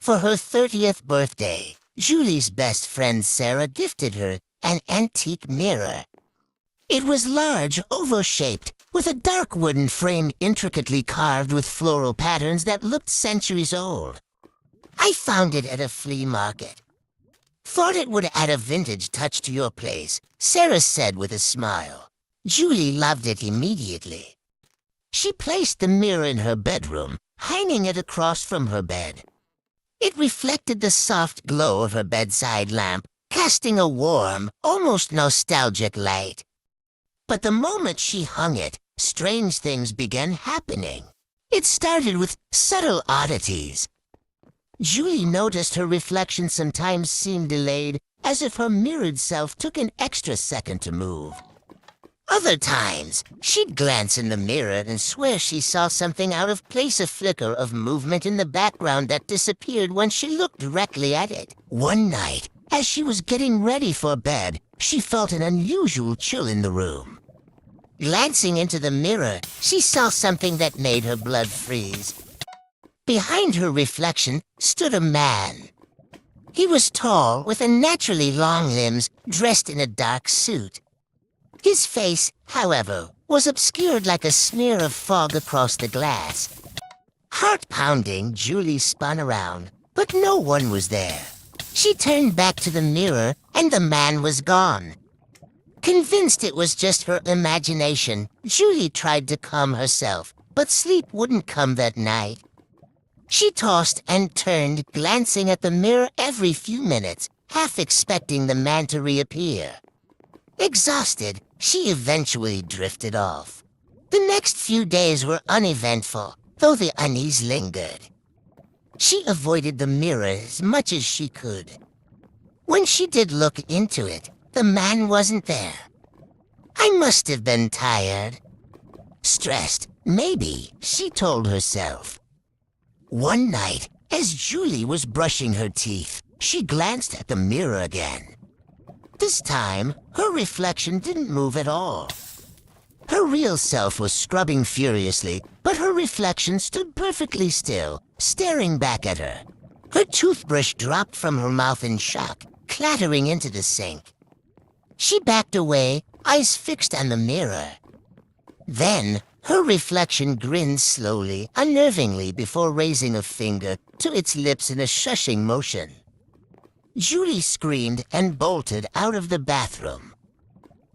For her 30th birthday, Julie's best friend Sarah gifted her an antique mirror. It was large, oval-shaped, with a dark wooden frame intricately carved with floral patterns that looked centuries old. I found it at a flea market. Thought it would add a vintage touch to your place, Sarah said with a smile. Julie loved it immediately. She placed the mirror in her bedroom, hanging it across from her bed. It reflected the soft glow of her bedside lamp, casting a warm, almost nostalgic light. But the moment she hung it, strange things began happening. It started with subtle oddities. Julie noticed her reflection sometimes seemed delayed, as if her mirrored self took an extra second to move. Other times, she'd glance in the mirror and swear she saw something out of place, a flicker of movement in the background that disappeared when she looked directly at it. One night, as she was getting ready for bed, she felt an unusual chill in the room. Glancing into the mirror, she saw something that made her blood freeze. Behind her reflection stood a man. He was tall, with unnaturally long limbs, dressed in a dark suit. His face, however, was obscured like a smear of fog across the glass. Heart-pounding, Julie spun around, but no one was there. She turned back to the mirror, and the man was gone. Convinced it was just her imagination, Julie tried to calm herself, but sleep wouldn't come that night. She tossed and turned, glancing at the mirror every few minutes, half expecting the man to reappear. Exhausted, she eventually drifted off. The next few days were uneventful, though the unease lingered. She avoided the mirror as much as she could. When she did look into it, the man wasn't there. I must have been tired. Stressed, maybe, she told herself. One night, as Julie was brushing her teeth, she glanced at the mirror again. This time, her reflection didn't move at all. Her real self was scrubbing furiously, but her reflection stood perfectly still, staring back at her. Her toothbrush dropped from her mouth in shock, clattering into the sink. She backed away, eyes fixed on the mirror. Then, her reflection grinned slowly, unnervingly, before raising a finger to its lips in a shushing motion. Julie screamed and bolted out of the bathroom.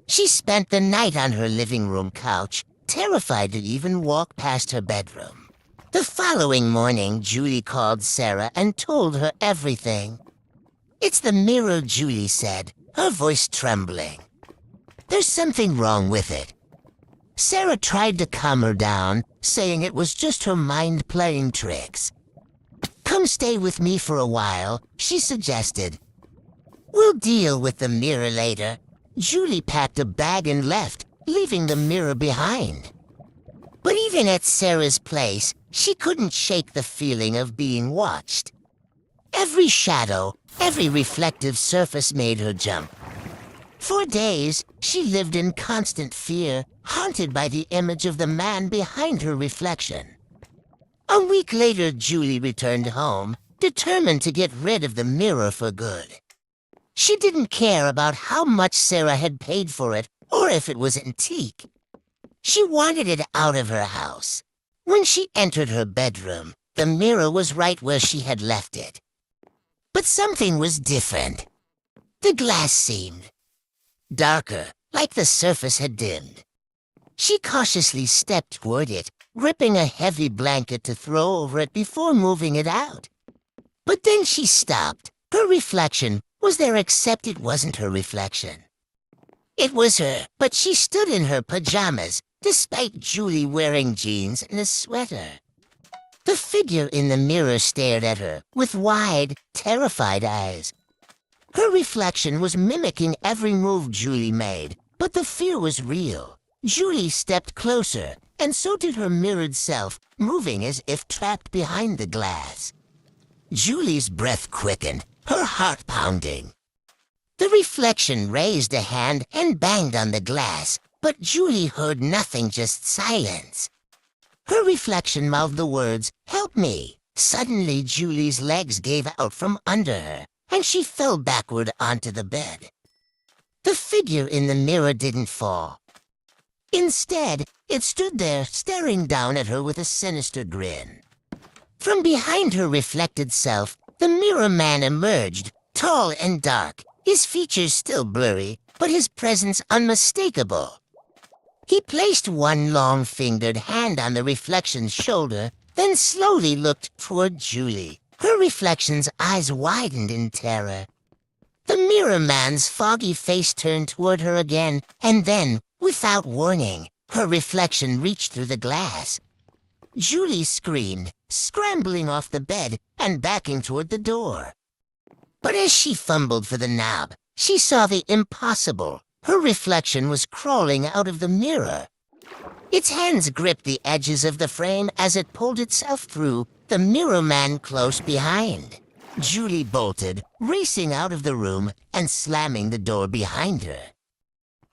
She spent the night on her living room couch, terrified to even walk past her bedroom. The following morning, Julie called Sarah and told her everything. "It's the mirror," Julie said, her voice trembling. "There's something wrong with it." Sarah tried to calm her down, saying it was just her mind playing tricks. "Come stay with me for a while," she suggested. "We'll deal with the mirror later." Julie packed a bag and left, leaving the mirror behind. But even at Sarah's place, she couldn't shake the feeling of being watched. Every shadow, every reflective surface made her jump. For days, she lived in constant fear, haunted by the image of the man behind her reflection. A week later, Julie returned home, determined to get rid of the mirror for good. She didn't care about how much Sarah had paid for it or if it was antique. She wanted it out of her house. When she entered her bedroom, the mirror was right where she had left it. But something was different. The glass seemed darker, like the surface had dimmed. She cautiously stepped toward it, gripping a heavy blanket to throw over it before moving it out. But then she stopped. Her reflection was there, except it wasn't her reflection. It was her, but she stood in her pajamas, despite Julie wearing jeans and a sweater. The figure in the mirror stared at her with wide, terrified eyes. Her reflection was mimicking every move Julie made, but the fear was real. Julie stepped closer, and so did her mirrored self, moving as if trapped behind the glass. Julie's breath quickened, her heart pounding. The reflection raised a hand and banged on the glass, but Julie heard nothing, just silence. Her reflection mouthed the words, "Help me," Suddenly, Julie's legs gave out from under her, and she fell backward onto the bed. The figure in the mirror didn't fall. Instead, it stood there staring down at her with a sinister grin. From behind her reflected self, the mirror man emerged, tall and dark, his features still blurry, but his presence unmistakable. He placed one long-fingered hand on the reflection's shoulder, then slowly looked toward Julie. Her reflection's eyes widened in terror. The mirror man's foggy face turned toward her again, and then, without warning, her reflection reached through the glass. Julie screamed, scrambling off the bed and backing toward the door. But as she fumbled for the knob, she saw the impossible. Her reflection was crawling out of the mirror. Its hands gripped the edges of the frame as it pulled itself through, the mirror man close behind. Julie bolted, racing out of the room and slamming the door behind her.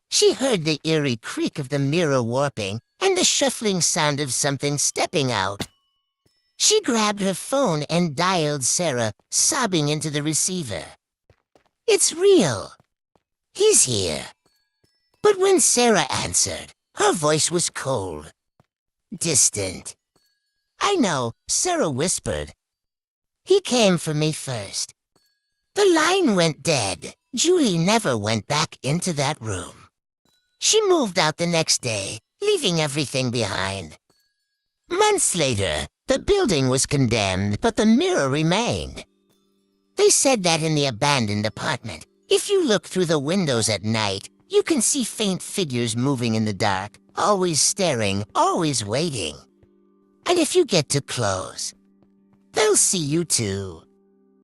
She heard the eerie creak of the mirror warping and the shuffling sound of something stepping out. She grabbed her phone and dialed Sarah, sobbing into the receiver. "It's real. He's here." But when Sarah answered, her voice was cold, distant. "I know," Sarah whispered. "He came for me first." The line went dead. Julie never went back into that room. She moved out the next day, leaving everything behind. Months later, the building was condemned, but the mirror remained. They said that in the abandoned apartment, if you look through the windows at night, you can see faint figures moving in the dark, always staring, always waiting. And if you get too close, they'll see you too.